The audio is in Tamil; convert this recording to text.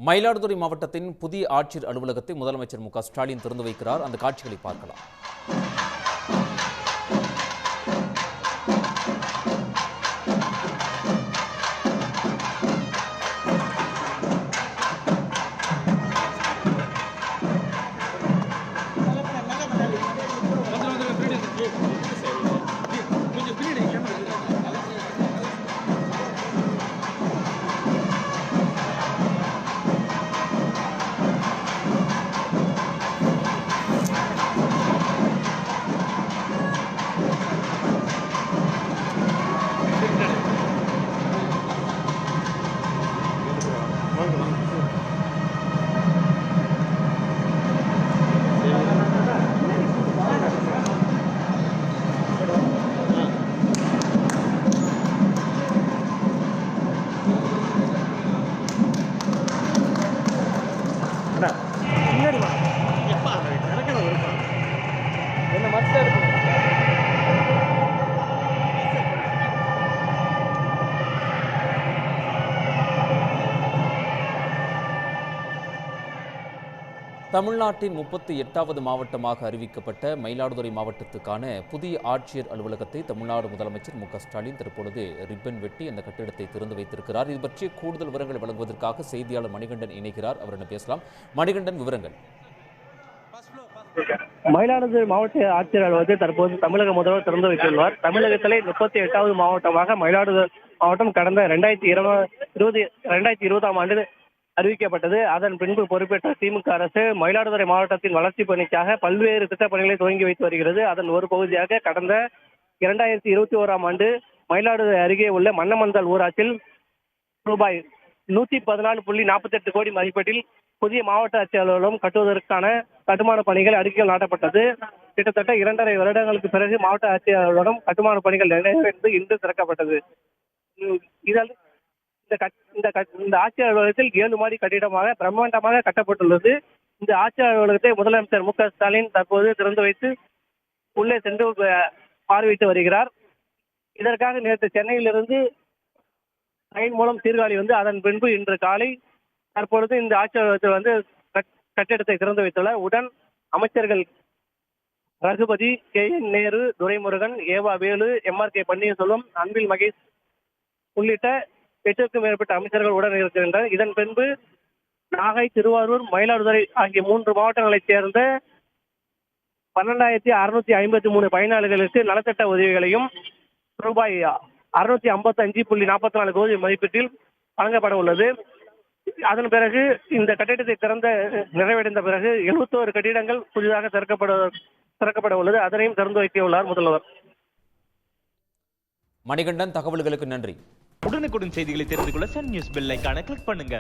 மயிலாடுதுறை மாவட்டத்தின் புதிய ஆட்சியர் அலுவலகத்தை முதலமைச்சர் மு.க.ஸ்டாலின் திறந்து வைக்கிறார். அந்த காட்சிகளை பார்க்கலாம். தமிழ்நாட்டின் 38வது மாவட்டமாக அறிவிக்கப்பட்ட மயிலாடுதுறை மாவட்டத்துக்கான புதிய ஆட்சியர் அலுவலகத்தை தமிழ்நாடு முதலமைச்சர் மு.க.ஸ்டாலின் தற்பொழுது ரிப்பன் வெட்டி அந்த கட்டிடத்தை திறந்து வைத்திருக்கிறார். இது பற்றிய கூடுதல் விவரங்களை வழங்குவதற்காக செய்தியாளர் மணிகண்டன் இணைகிறார். அவரிடம் பேசலாம். மணிகண்டன், விவரங்கள். மயிலாடுதுறை மாவட்ட ஆட்சியர் அலுவலகத்தை தற்போது தமிழக முதல்வர் திறந்து வைத்துள்ளார். தமிழகத்திலே 38வது மாவட்டமாக மயிலாடுதுறை மாவட்டம் கடந்த 2020ஆம் ஆண்டு அறிவிக்கப்பட்டது. அதன் பின்பு பொறுப்பேற்ற திமுக அரசு மயிலாடுதுறை மாவட்டத்தின் வளர்ச்சிப் பணிக்காக பல்வேறு திட்டப் பணிகளை துவங்கி வைத்து வருகிறது. அதன் ஒரு பகுதியாக கடந்த 2021ஆம் ஆண்டு மயிலாடுதுறை அருகே உள்ள மன்னமந்தல் ஊராட்சியில் ரூபாய் 114.48 கோடி மதிப்பீட்டில் புதிய மாவட்ட ஆட்சியர் அலுவலகம் கட்டுவதற்கான கட்டுமான பணிகள் அடிக்கல் நாட்டப்பட்டது. கிட்டத்தட்ட 2.5 வருடங்களுக்கு பிறகு மாவட்ட ஆட்சியர் அலுவலகம் கட்டுமான பணிகள் நிறைவேற்றி இன்று திறக்கப்பட்டது. இதில் இந்த ஆட்சியர் அலுவலகத்தில் 7 மாடி கட்டிடமாக பிரம்மாண்டமாக கட்டப்பட்டுள்ளது. இந்த ஆட்சியர் அலுவலகத்தை முதலமைச்சர் மு.க.ஸ்டாலின் தற்போது திறந்து வைத்து உள்ளே சென்று பார்வையிட்டு வருகிறார். இதற்காக நேற்று சென்னையிலிருந்து ரயில் மூலம் சீர்காழி வந்து அதன் பின்பு இன்று காலை தற்பொழுது இந்த ஆட்சியர் அலுவலகத்தில் கட்டிடத்தை திறந்து வைத்துள்ளார். உடன் அமைச்சர்கள் ரகுபதி, கே.என். நேரு, துரைமுருகன், ஏவா வேலு, எம்.ஆர்.கே. பன்னீர்செல்வம், அன்பில் மகேஷ் உள்ளிட்ட 8க்கும் மேற்பட்ட அமைச்சர்கள் உடன் இருக்கின்றனர். இதன் பின்பு நாகை, திருவாரூர், மயிலாடுதுறை ஆகிய 3 மாவட்டங்களைச் சேர்ந்த 12,653 பயனாளிகளுக்கு நலத்திட்ட உதவிகளையும் ரூபாய் 655.44 கோடி மதிப்பீட்டில் வழங்கப்பட உள்ளது. அதன் பிறகு இந்த கட்டிடத்தை நிறைவடைந்த பிறகு 71 கட்டிடங்கள் புதிதாக திறக்கப்பட உள்ளது. அதனையும் திறந்து வைக்க உள்ளார் முதல்வர். மணிகண்டன், தகவல்களுக்கு நன்றி. உடனுக்குடன் செய்திகளை தெரிந்து கொள்ள சன் நியூஸ் பெல் ஐகானை கிளிக் பண்ணுங்க.